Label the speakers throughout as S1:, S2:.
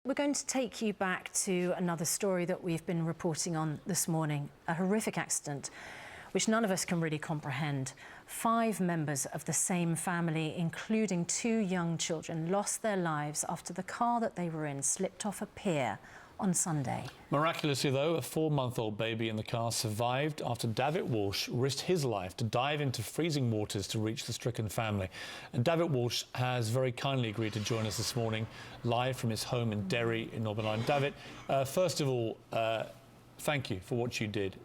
S1: We're going to take you back to another story that we've been reporting on this morning, a horrific accident which none of us can really comprehend. 5 members of the same family, including 2 young children, lost their lives after the car that they were in slipped off a pier on Sunday.
S2: Miraculously, though, a 4-month-old baby in the car survived after Davitt Walsh risked his life to dive into freezing waters to reach the stricken family. And Davitt Walsh has very kindly agreed to join us this morning, live from his home in Derry in Northern Ireland. Davitt, first of all, thank you for what you did.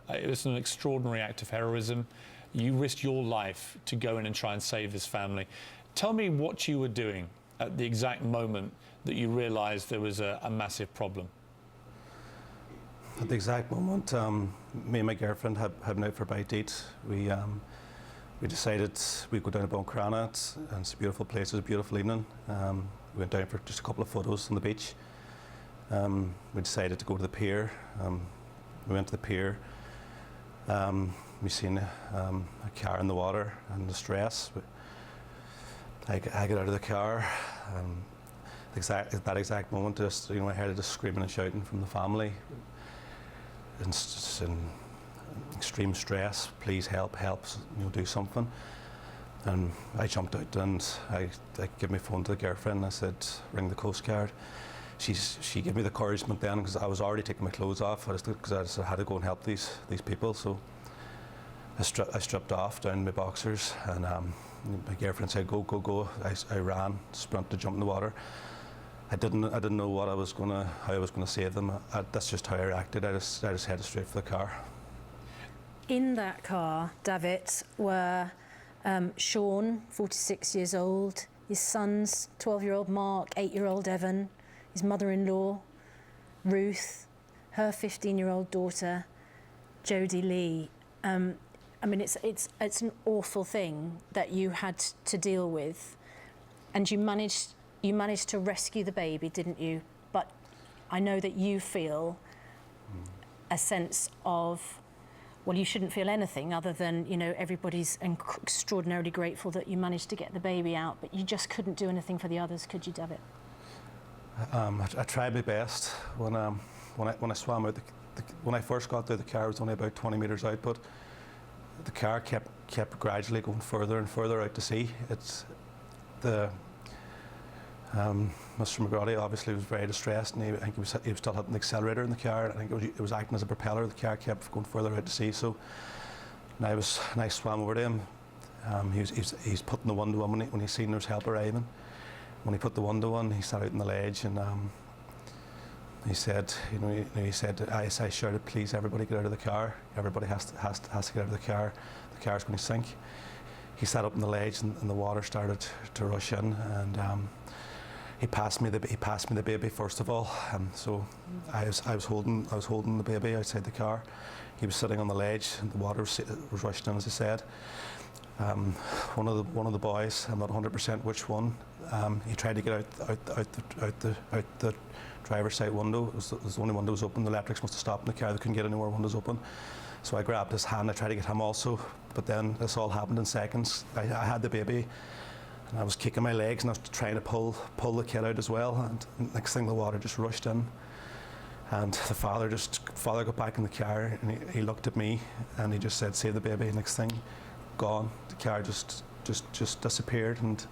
S2: It was an extraordinary act of heroism. You risked your life to go in and try and save this family. Tell me what you were doing at the exact moment that you realised there was a massive problem.
S3: At the exact moment, me and my girlfriend had been out for a bite to eat. We decided we'd go down to Buncrana, and it's a beautiful place, it was a beautiful evening. We went down for just a couple of photos on the beach. We decided to go to the pier. We went to the pier. We seen a car in the water in distress. I got out of the car. At that exact moment, just I heard just screaming and shouting from the family, in extreme stress. Please help! Do something. And I jumped out and I gave my phone to the girlfriend. And I said, ring the Coast Guard. She gave me the encouragement then, because I was already taking my clothes off because I had to go and help these people. So I stripped off down my boxers, and my girlfriend said, go. I ran, sprinted to jump in the water. I didn't know how I was gonna save them. That's just how I reacted. I just headed straight for the car.
S1: In that car, Davitt, were Sean, 46 years old, his sons, 12-year-old Mark, 8-year-old Evan, his mother-in-law, Ruth, her 15-year-old daughter, Jodie Lee. I mean, it's an awful thing that you had to deal with, and you managed to rescue the baby, didn't you? But I know that you feel a sense of, well, you shouldn't feel anything other than, everybody's extraordinarily grateful that you managed to get the baby out, but you just couldn't do anything for the others, could you, Davitt?
S3: I tried my best. When I swam out, when I first got there, the car was only about 20 metres out, but the car kept gradually going further and further out to sea. Mr. McGrady obviously was very distressed, and I think he was still hitting the accelerator in the car. I think it was acting as a propeller. The car kept going further out to sea. So and I swam over to him. He's putting the window on when he seen there was help arriving. When he put the window on, he sat out on the ledge, and he said, I shouted, please, everybody get out of the car. Everybody has to get out of the car. The car's going to sink. He sat up on the ledge, and the water started to rush in, and he passed me the baby first of all. So I was holding the baby outside the car. He was sitting on the ledge, and the water was rushing in, as I said. One of the boys, I'm not 100% which one, he tried to get out the driver's side window. It was the only window was open. The electrics must have stopped in the car. They couldn't get any more windows open. So I grabbed his hand. I tried to get him also, but then this all happened in seconds. I had the baby, and I was kicking my legs, and I was trying to pull the kid out as well. And next thing, the water just rushed in, and the father got back in the car, and he looked at me, and he just said, "Save the baby." Next thing, gone. The car just disappeared, and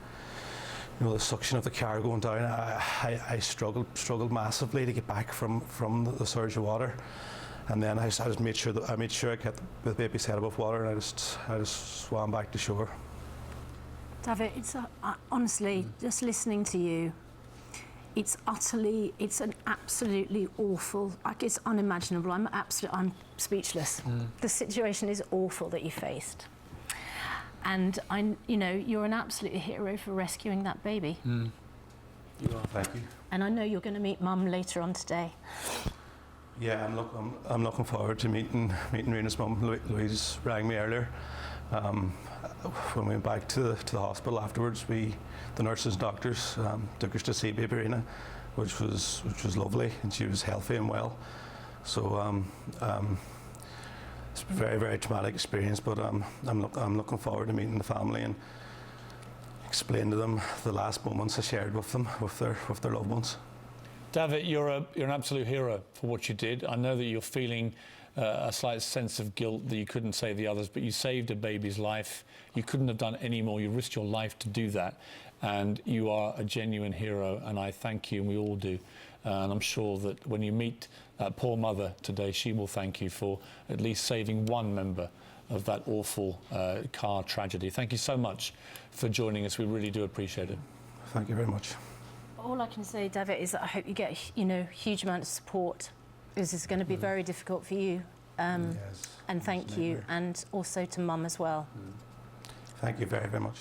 S3: the suction of the car going down. I struggled massively to get back from the surge of water, and then I just made sure I kept the baby's head above water, and I just swam back to shore.
S1: Davitt, it's honestly, just listening to you, it's an absolutely awful, it's unimaginable. I'm speechless. The situation is awful that you faced. And you're an absolute hero for rescuing that baby.
S3: You are, thank you.
S1: And I know you're going to meet Mum later on today.
S3: Yeah, I'm looking forward to meeting Rena's mum. Louise rang me earlier. When we went back to the hospital afterwards, the nurses and doctors took us to see baby Rena, which was lovely, and she was healthy and well. So it's a very, very traumatic experience, but I'm looking forward to meeting the family and explain to them the last moments I shared with them, with their loved ones.
S2: Davitt, you're an absolute hero for what you did. I know that you're feeling a slight sense of guilt that you couldn't save the others, but you saved a baby's life. You couldn't have done any more. You risked your life to do that. And you are a genuine hero, and I thank you, and we all do. And I'm sure that when you meet that poor mother today, she will thank you for at least saving one member of that awful car tragedy. Thank you so much for joining us. We really do appreciate it.
S3: Thank you very much.
S1: All I can say, Davitt, is that I hope you get, huge amount of support. This is going to be very difficult for you.
S3: Yes,
S1: and thank you, and also to Mum as well.
S3: Thank you very, very much.